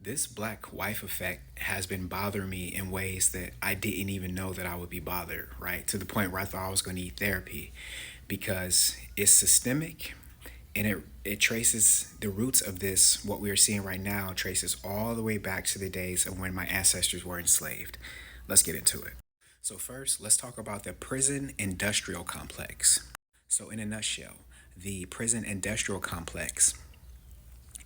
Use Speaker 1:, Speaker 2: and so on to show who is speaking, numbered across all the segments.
Speaker 1: This black wife effect has been bothering me in ways that I didn't even know that I would be bothered, right? To the point where I thought I was going to need therapy because it's systemic and it traces the roots of this, what we are seeing right now, traces all the way back to the days of when my ancestors were enslaved. Let's get into it. So, first, let's talk about the prison industrial complex. So, in a nutshell, the prison industrial complex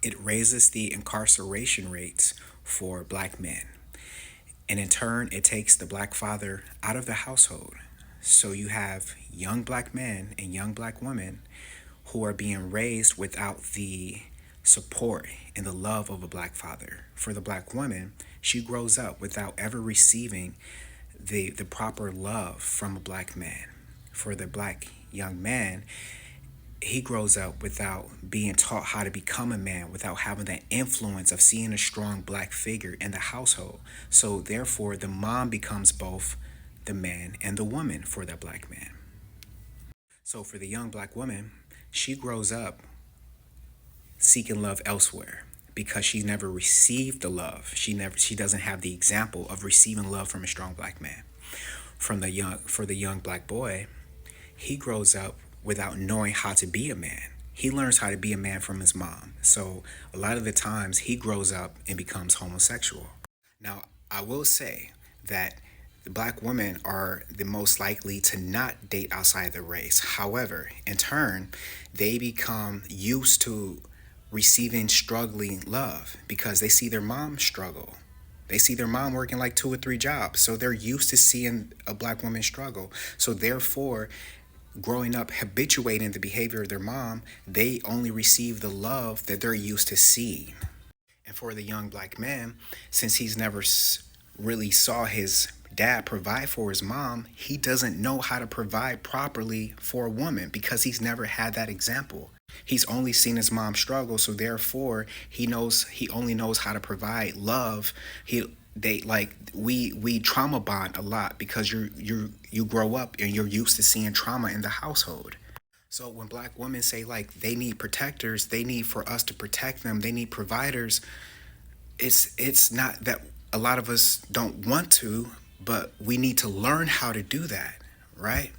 Speaker 1: it raises the incarceration rates for black men. And in turn, it takes the black father out of the household. So you have young black men and young black women who are being raised without the support and the love of a black father. For the black woman, she grows up without ever receiving the proper love from a black man. For the black young man, he grows up without being taught how to become a man, without having that influence of seeing a strong black figure in the household. So, therefore, the mom becomes both the man and the woman for that black man. So, for the young black woman, she grows up seeking love elsewhere because she never received the love. She doesn't have the example of receiving love from a strong black man. For the young black boy, he grows up without knowing how to be a man. He learns how to be a man from his mom. So a lot of the times he grows up and becomes homosexual. Now, I will say that the black women are the most likely to not date outside the race. However, in turn, they become used to receiving struggling love because they see their mom struggle. They see their mom working like two or three jobs. So they're used to seeing a black woman struggle. So therefore, growing up habituating the behavior of their mom, they only receive the love that they're used to seeing. And for the young black man, since he's never really saw his dad provide for his mom, he doesn't know how to provide properly for a woman because he's never had that example. He's only seen his mom struggle, so therefore he only knows how to provide love. We trauma bond a lot because you grow up and you're used to seeing trauma in the household. So when black women say like they need protectors, they need for us to protect them, they need providers, it's not that a lot of us don't want to, but we need to learn how to do that, right?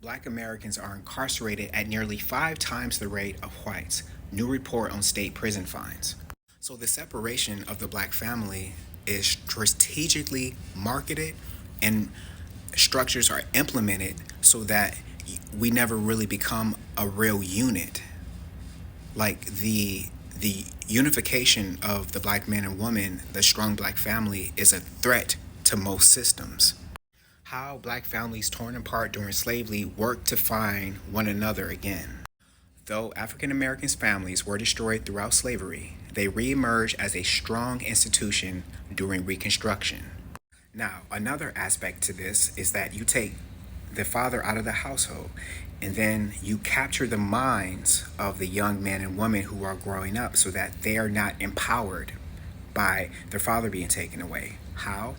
Speaker 1: Black Americans are incarcerated at nearly 5 times the rate of whites. New report on state prison fines. So the separation of the black family is strategically marketed and structures are implemented so that we never really become a real unit. Like the unification of the black man and woman, the strong black family is a threat to most systems. How black families torn apart during slavery worked to find one another again. Though African American families were destroyed throughout slavery, they reemerged as a strong institution during Reconstruction. Now, another aspect to this is that you take the father out of the household and then you capture the minds of the young men and women who are growing up so that they are not empowered by their father being taken away. How?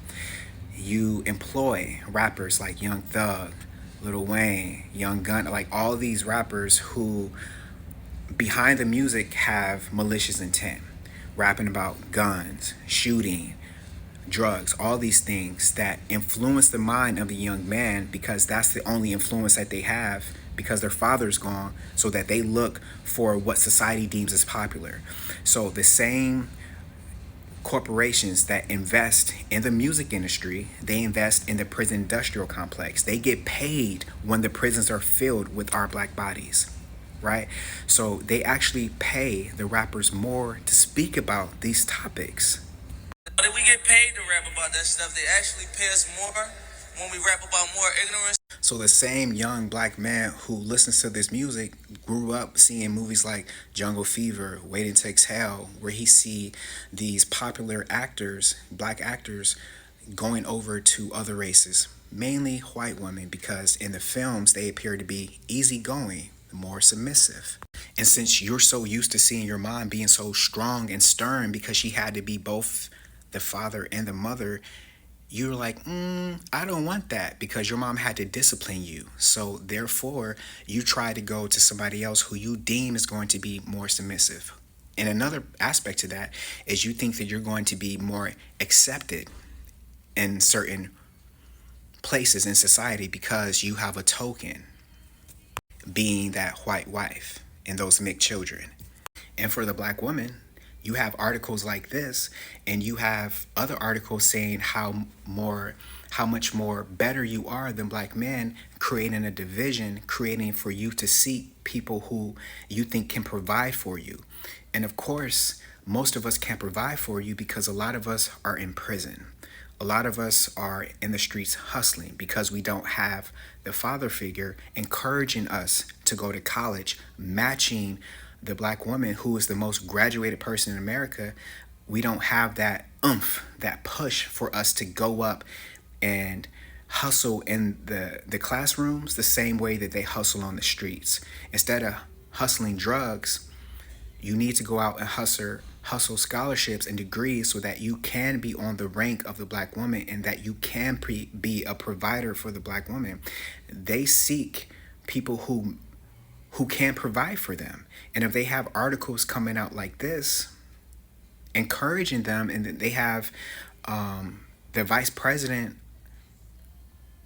Speaker 1: You employ rappers like Young Thug, Lil Wayne, Young Gun, like all these rappers who behind the music have malicious intent, rapping about guns, shooting, drugs, all these things that influence the mind of the young man because that's the only influence that they have because their father's gone, so that they look for what society deems as popular. So the same corporations that invest in the music industry, they invest in the prison industrial complex. They get paid when the prisons are filled with our black bodies, right? So they actually pay the rappers more to speak about these topics.
Speaker 2: That we get paid to rap about that stuff. They actually pay us more when we rap about more ignorance.
Speaker 1: So the same young black man who listens to this music grew up seeing movies like Jungle Fever, Waiting to Exhale, where he see these popular actors, black actors, going over to other races, mainly white women, because in the films they appear to be easygoing, more submissive. And since you're so used to seeing your mom being so strong and stern because she had to be both the father and the mother, you're like, I don't want that because your mom had to discipline you. So therefore, you try to go to somebody else who you deem is going to be more submissive. And another aspect to that is you think that you're going to be more accepted in certain places in society because you have a token, being that white wife and those mixed children. And for the black woman, you have articles like this, and you have other articles saying how much more better you are than black men, creating a division, creating for you to seek people who you think can provide for you. And of course, most of us can't provide for you because a lot of us are in prison. A lot of us are in the streets hustling because we don't have the father figure encouraging us to go to college, matching the black woman who is the most graduated person in America. We don't have that oomph, that push for us to go up and hustle in the classrooms the same way that they hustle on the streets. Instead of hustling drugs, you need to go out and hustle scholarships and degrees so that you can be on the rank of the black woman and that you can be a provider for the black woman. They seek people who can provide for them. And if they have articles coming out like this, encouraging them, and they have the vice president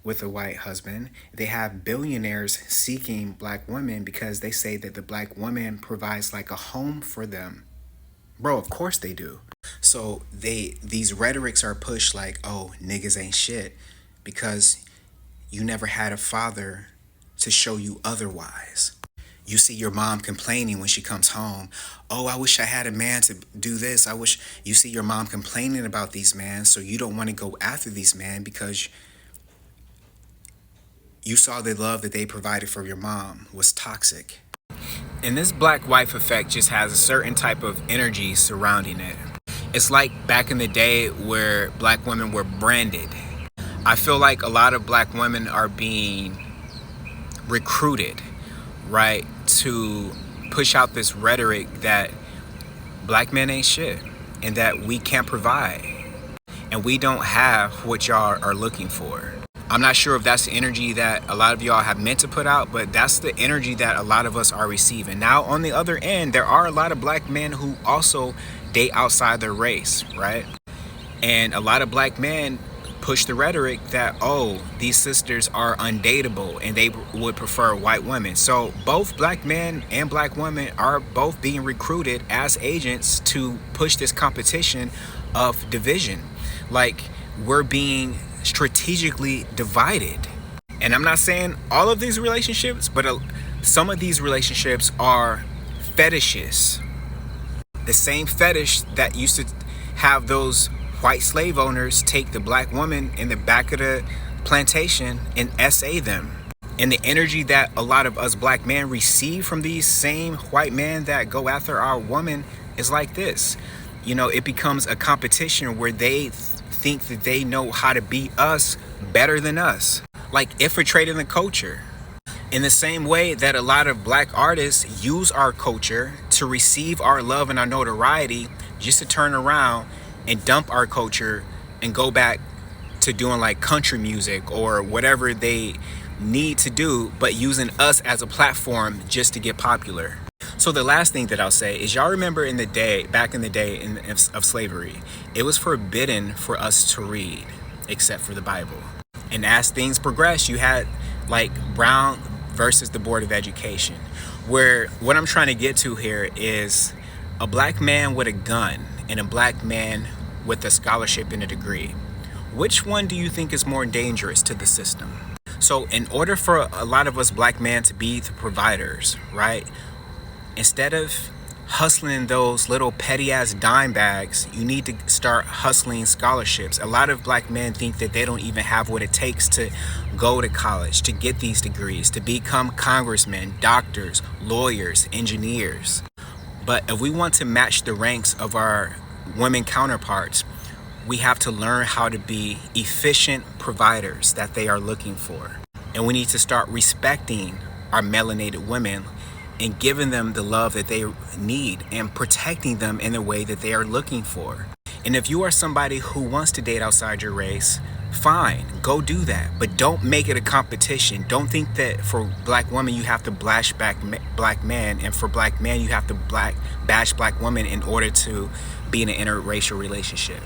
Speaker 1: with a white husband, they have billionaires seeking black women because they say that the black woman provides like a home for them. Bro, of course they do. So these rhetorics are pushed like, oh, niggas ain't shit because you never had a father to show you otherwise. You see your mom complaining when she comes home. Oh, I wish I had a man to do this. I wish. You see your mom complaining about these men, so you don't want to go after these men because you saw the love that they provided for your mom was toxic. And this black wife effect just has a certain type of energy surrounding it. It's like back in the day where black women were branded. I feel like a lot of black women are being recruited, right, to push out this rhetoric that black men ain't shit and that we can't provide and we don't have what y'all are looking for. I'm not sure if that's the energy that a lot of y'all have meant to put out, but that's the energy that a lot of us are receiving. Now, on the other end, there are a lot of black men who also date outside their race, right? And a lot of black men push the rhetoric that, oh, these sisters are undateable and they would prefer white women. So both black men and black women are both being recruited as agents to push this competition of division. Like, we're being strategically divided. And I'm not saying all of these relationships, but some of these relationships are fetishes. The same fetish that used to have those white slave owners take the black woman in the back of the plantation and SA them. And the energy that a lot of us black men receive from these same white men that go after our woman is like this. You know, it becomes a competition where they think that they know how to beat us better than us, like infiltrating the culture. In the same way that a lot of black artists use our culture to receive our love and our notoriety just to turn around and dump our culture and go back to doing like country music or whatever they need to do, but using us as a platform just to get popular. So the last thing that I'll say is, y'all remember back in the day of slavery, it was forbidden for us to read except for the Bible. And as things progressed, you had like Brown versus the Board of Education, where what I'm trying to get to here is a black man with a gun and a black man with a scholarship and a degree. Which one do you think is more dangerous to the system? So in order for a lot of us black men to be the providers, right? Instead of hustling those little petty ass dime bags, you need to start hustling scholarships. A lot of black men think that they don't even have what it takes to go to college, to get these degrees, to become congressmen, doctors, lawyers, engineers. But if we want to match the ranks of our women counterparts, we have to learn how to be efficient providers that they are looking for. And we need to start respecting our melanated women and giving them the love that they need and protecting them in the way that they are looking for. And if you are somebody who wants to date outside your race, fine, go do that, but don't make it a competition. Don't think that for black women you have to bash black man, and for black men you have to bash black women in order to be in an interracial relationship.